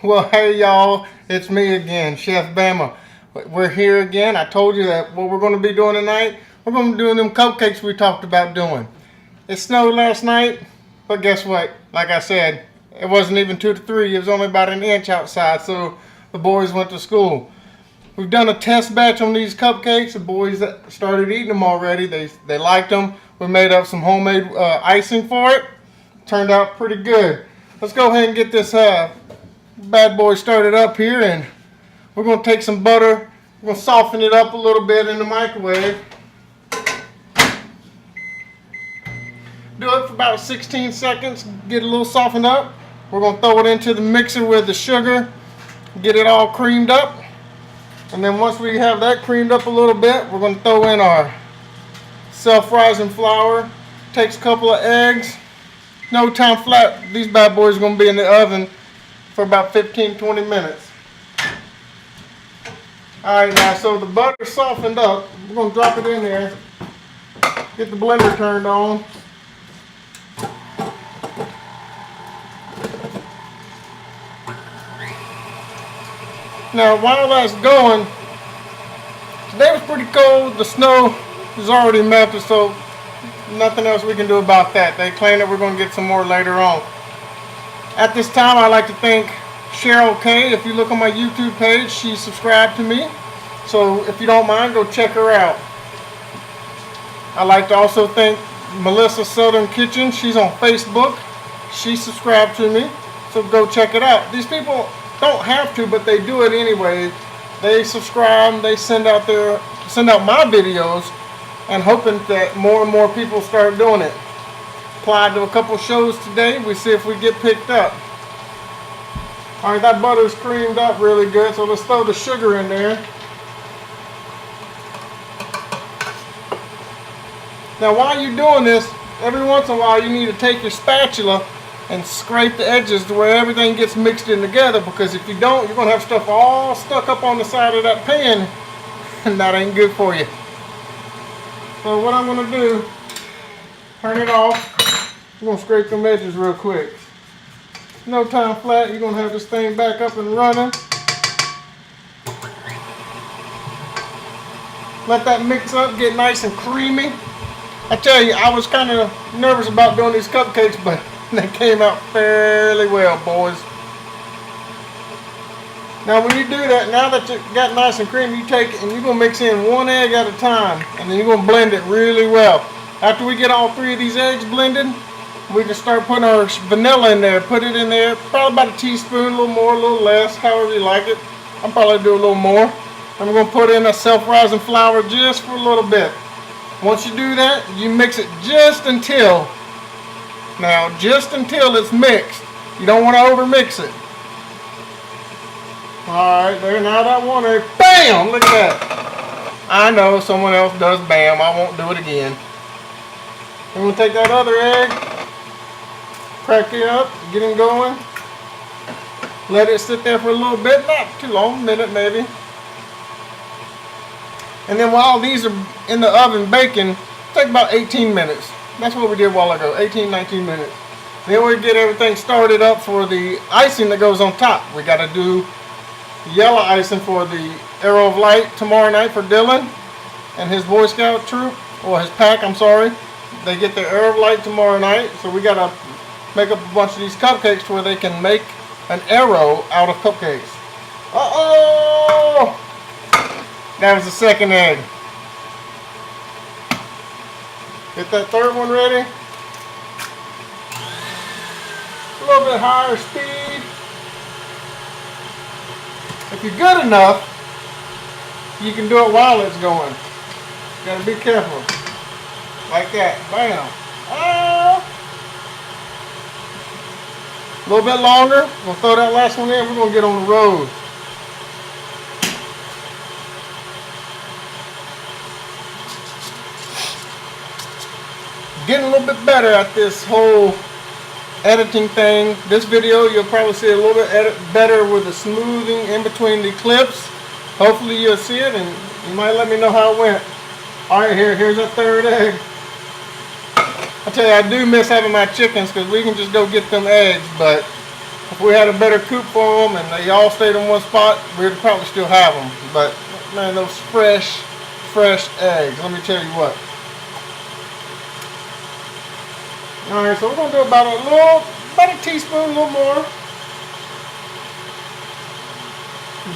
Well, hey y'all, it's me again, Chef Bama. We're here again. I told you that what we're going to be doing tonight, we're going to be doing them cupcakes we talked about doing. It snowed last night, but guess what? Like I said, it wasn't even 2 to 3. It was only about an inch outside, so the boys went to school. We've done a test batch on these cupcakes. The boys started eating them already. They liked them. We made up some homemade icing for it. Turned out pretty good. Let's go ahead and get this bad boy started up here, and we're going to take some butter. We're going to soften it up a little bit in the microwave. Do it for about 16 seconds. Get it a little softened up. We're going to throw it into the mixer with the sugar. Get it all creamed up. And then once we have that creamed up a little bit, we're going to throw in our self-rising flour. Takes a couple of eggs. No time flat. These bad boys are going to be in the oven for about 15-20 minutes. Alright, now so the butter softened up. We're going to drop it in there. Get the blender turned on. Now while that's going, today was pretty cold. The snow is already melted, so nothing else we can do about that. They claim that we're going to get some more later on. At this time, I'd like to thank Cheryl K. If you look on my YouTube page, she's subscribed to me. So if you don't mind, go check her out. I'd like to also thank Melissa Southern Kitchen. She's on Facebook. She's subscribed to me. So go check it out. These people don't have to, but they do it anyway. They subscribe, they send out my videos, and hoping that more and more people start doing it. Applied to a couple shows today. We see if we get picked up. Alright, that butter's creamed up really good, so let's throw the sugar in there. Now while you're doing this, every once in a while you need to take your spatula and scrape the edges to where everything gets mixed in together, because if you don't, you're going to have stuff all stuck up on the side of that pan, and that ain't good for you. So what I'm going to do, turn it off. I'm going to scrape them edges real quick. No time flat, you're going to have this thing back up and running. Let that mix up, get nice and creamy. I tell you, I was kind of nervous about doing these cupcakes, but they came out fairly well, boys. Now when you do that, now that you got nice and creamy, you take it and you're going to mix in one egg at a time, and then you're going to blend it really well. After we get all 3 of these eggs blended, we can start putting our vanilla in there. Put it in there, probably about a teaspoon, a little more, a little less, however you like it. I'll probably do a little more. I'm going to put in a self-rising flour just for a little bit. Once you do that, you mix it just until it's mixed. You don't want to over mix it. Alright, there, now that one egg, bam! Look at that. I know someone else does bam, I won't do it again. I'm going to take that other egg, crack it up, get it going. Let it sit there for a little bit, not too long, a minute maybe. And then while these are in the oven baking, take about 18 minutes. That's what we did a while ago, 18-19 minutes. Then we get everything started up for the icing that goes on top. We got to do yellow icing for the Arrow of Light tomorrow night for Dylan and his Boy Scout troop, or his pack, I'm sorry. They get their Arrow of Light tomorrow night, so we got to make up a bunch of these cupcakes to where they can make an arrow out of cupcakes. Uh-oh! That was the second egg. Get that third one ready. A little bit higher speed. If you're good enough, you can do it while it's going. Gotta be careful. Like that. Bam. Ah. A little bit longer. We'll throw that last one in. We're going to get on the road. Getting a little bit better at this whole editing thing. This video you'll probably see a little bit better with the smoothing in between the clips. Hopefully you'll see it, and you might let me know how it went. Alright, here's our third egg. I tell you, I do miss having my chickens, because we can just go get them eggs, but If we had a better coop for them and they all stayed in one spot, we'd probably still have them. But man, those fresh eggs, let me tell you what. Alright, so we're going to do about a teaspoon, a little more.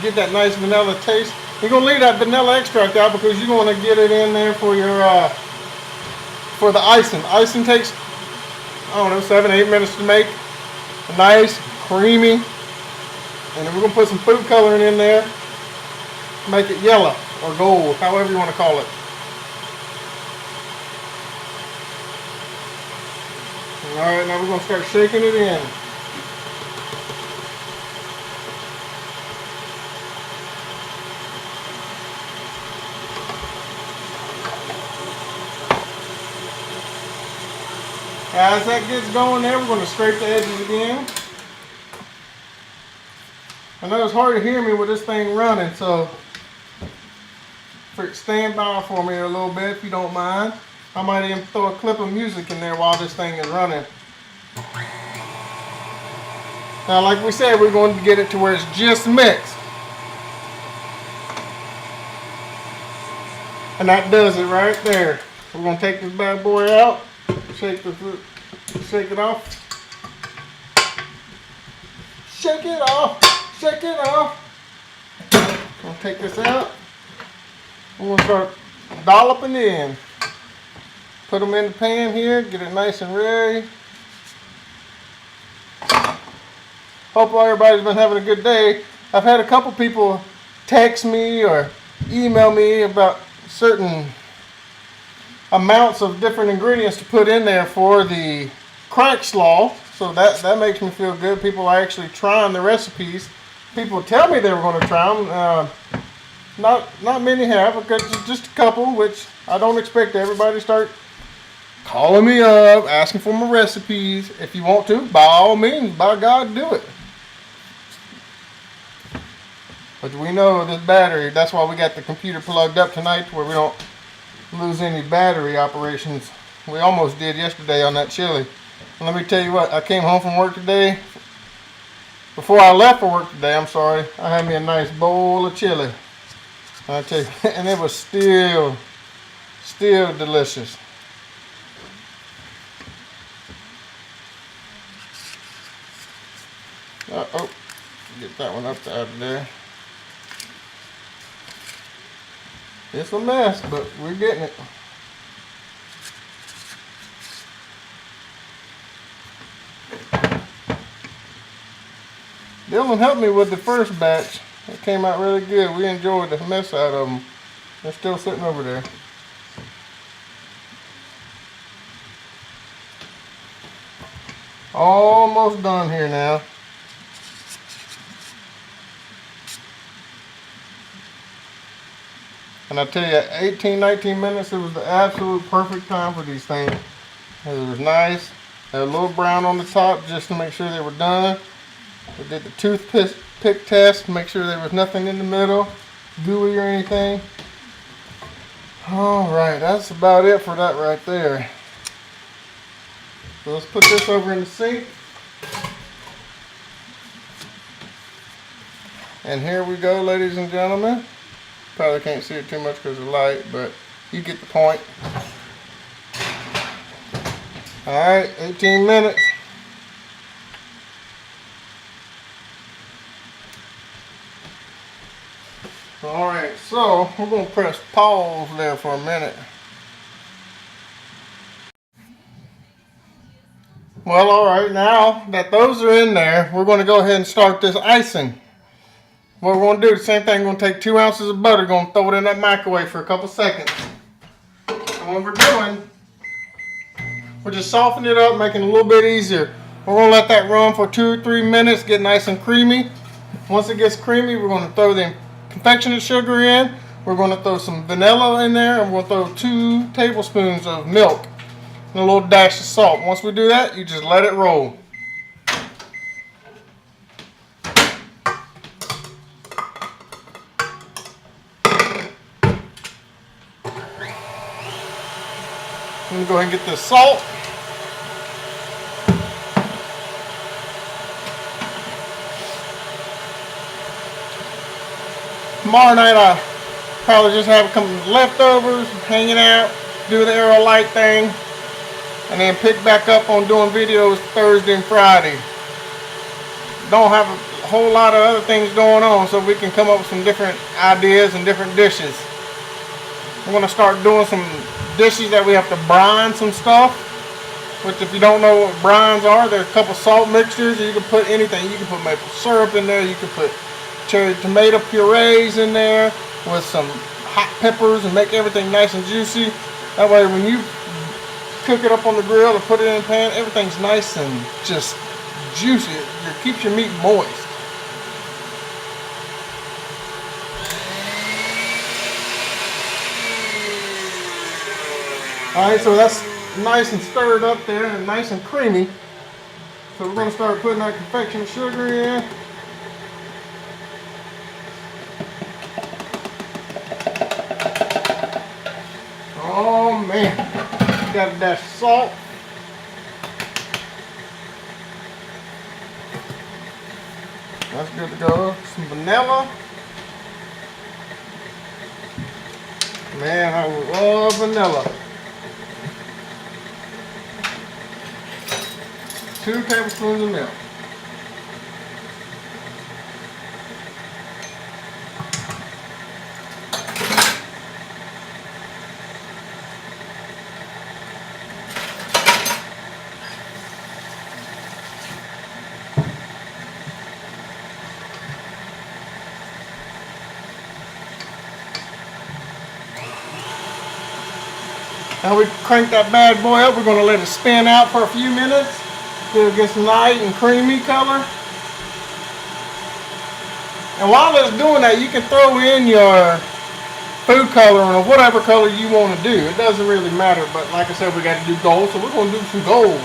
Get that nice vanilla taste. You're going to leave that vanilla extract out because you're going to get it in there for your for the icing. Icing takes, I don't know, 7-8 minutes to make. Nice, creamy. And then we're going to put some food coloring in there. Make it yellow or gold, however you want to call it. Alright, now we're going to start shaking it in. As that gets going there, we're going to scrape the edges again. I know it's hard to hear me with this thing running, so stand by for me a little bit if you don't mind. I might even throw a clip of music in there while this thing is running. Now, like we said, we're going to get it to where it's just mixed. And that does it right there. We're going to take this bad boy out. Shake it off. Shake it off. Shake it off. I'm going to take this out. We're going to start dolloping in. Put them in the pan here. Get it nice and ready. Hopefully everybody's been having a good day. I've had a couple people text me or email me about certain amounts of different ingredients to put in there for the crack slaw, so that makes me feel good. People are actually trying the recipes. People tell me they were going to try them. Not many have, just a couple, which I don't expect everybody to start calling me up, asking for my recipes. If you want to, by all means, by God, do it. But we know this battery, that's why we got the computer plugged up tonight where we don't lose any battery operations. We almost did yesterday on that chili. And let me tell you what, I came home from work today. Before I left for work today, I'm sorry, I had me a nice bowl of chili. I tell you, and it was still delicious. Oh, get that one up out of there. It's a mess, but we're getting it. Dylan helped me with the first batch. It came out really good. We enjoyed the mess out of them. They're still sitting over there. Almost done here now. And I tell you, 18, 19 minutes, it was the absolute perfect time for these things. It was nice. Had a little brown on the top just to make sure they were done. We did the toothpick test to make sure there was nothing in the middle, gooey or anything. Alright, that's about it for that right there. So let's put this over in the sink. And here we go, ladies and gentlemen. Probably can't see it too much because of the light, but you get the point. Alright, 18 minutes. Alright, so we're going to press pause there for a minute. Well, alright, now that those are in there, we're going to go ahead and start this icing. What we're going to do, the same thing, we're going to take 2 ounces of butter, going to throw it in that microwave for a couple seconds. And what we're doing, we're just softening it up, making it a little bit easier. We're going to let that run for 2 or 3 minutes, get nice and creamy. Once it gets creamy, we're going to throw the confectionate sugar in. We're going to throw some vanilla in there, and we'll throw 2 tablespoons of milk and a little dash of salt. Once we do that, you just let it roll. I'm going to go ahead and get this salt. tomorrow night I probably just have some leftovers, hanging out, do the aero light thing, and then pick back up on doing videos Thursday and Friday. Don't have a whole lot of other things going on, so we can come up with some different ideas and different dishes. I'm going to start doing some dishes that we have to brine some stuff, which if you don't know what brines are, there's a couple salt mixtures. You can put anything. You can put maple syrup in there. You can put cherry tomato purees in there with some hot peppers and make everything nice and juicy. That way when you cook it up on the grill or put it in a pan, everything's nice and just juicy. It keeps your meat moist. Alright, so that's nice and stirred up there and nice and creamy. So we're going to start putting our confectionery sugar in. Oh man, got a dash of salt. That's good to go. Some vanilla. Man, I love vanilla. 2 tablespoons of milk. Now we crank that bad boy up. We're going to let it spin out for a few minutes till it gets nice and creamy color. And while it's doing that, you can throw in your food coloring or whatever color you want to do. It doesn't really matter, but like I said, we got to do gold, so we're going to do some gold.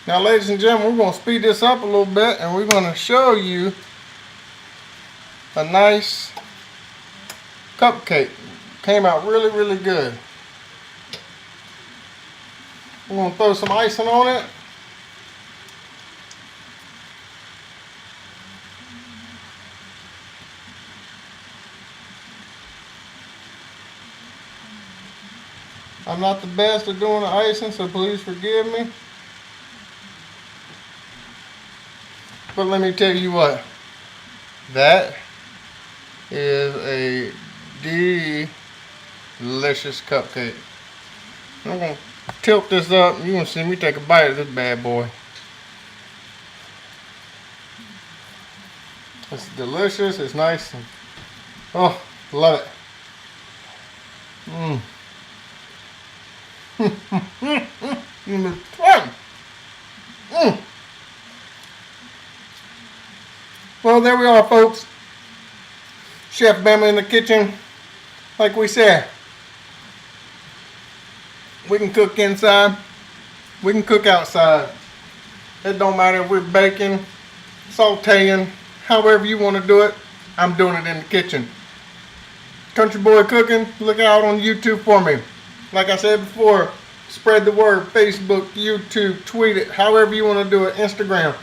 Now, ladies and gentlemen, we're going to speed this up a little bit and we're going to show you a nice cupcake. Came out really, really good. We're going to throw some icing on it. I'm not the best at doing the icing, so please forgive me. But let me tell you what, that is a delicious cupcake. I'm going to tilt this up. You're going to see me take a bite of this bad boy. It's delicious. It's nice. And, oh, love it. Well, there we are, folks. Chef Bama in the kitchen. Like we said, we can cook inside, we can cook outside. It don't matter if we're baking, sauteing, however you want to do it. I'm doing it in the kitchen. Country Boy Cooking, look out on YouTube for me. Like I said before, spread the word. Facebook, YouTube, tweet it, however you want to do it, Instagram.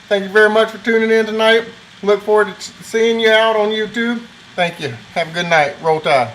Thank you very much for tuning in tonight. Look forward to seeing you out on YouTube. Thank you. Have a good night. Roll Tide.